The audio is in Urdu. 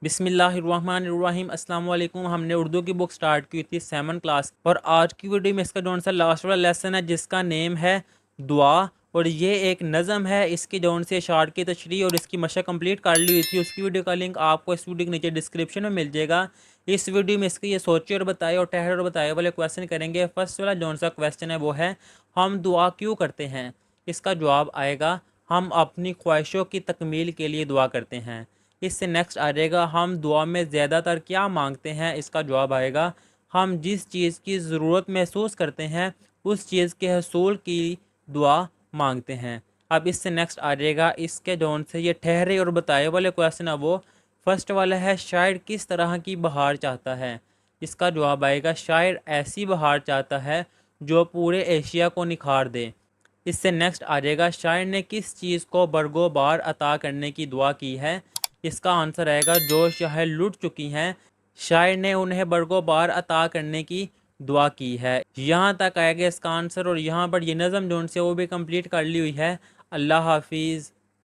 بسم اللہ الرحمن الرحیم۔ السلام علیکم۔ ہم نے اردو کی بک سٹارٹ کی تھی 7 کلاس، اور آج کی ویڈیو میں اس کا جون سا لاسٹ والا لیسن ہے جس کا نیم ہے دعا، اور یہ ایک نظم ہے۔ اس کی جون سے اشعار کی تشریح اور اس کی مشق کمپلیٹ کر لی ہوئی تھی، اس کی ویڈیو کا لنک آپ کو اس ویڈیو کے نیچے ڈسکرپشن میں مل جائے گا۔ اس ویڈیو میں اس کے یہ سوچے اور بتائے اور ٹھہرے اور بتائے والے کویشچن کریں گے۔ فرسٹ والا جون سا کویشچن ہے وہ ہے ہم دعا کیوں کرتے ہیں؟ اس کا جواب آئے گا ہم اپنی خواہشوں کی تکمیل کے لیے دعا کرتے ہیں۔ اس سے نیکسٹ آ جائے گا ہم دعا میں زیادہ تر کیا مانگتے ہیں؟ اس کا جواب آئے گا ہم جس چیز کی ضرورت محسوس کرتے ہیں اس چیز کے حصول کی دعا مانگتے ہیں۔ اب اس سے نیکسٹ آ جائے گا اس کے جون سے یہ ٹھہرے اور بتائے والے کویشچن ہے وہ فرسٹ والا ہے شاعر کس طرح کی بہار چاہتا ہے؟ اس کا جواب آئے گا شاعر ایسی بہار چاہتا ہے جو پورے ایشیا کو نکھار دے۔ اس سے نیکسٹ آ جائے گا شاعر نے کس چیز کو برگو بار عطا کرنے کی دعا کی ہے؟ اس کا آنسر آئے گا جو شہر لٹ چکی ہیں شاعر نے انہیں برگو بار عطا کرنے کی دعا کی ہے۔ یہاں تک آئے گا اس کا آنسر، اور یہاں پر یہ نظم جو ان سے وہ بھی کمپلیٹ کر لی ہوئی ہے۔ اللہ حافظ۔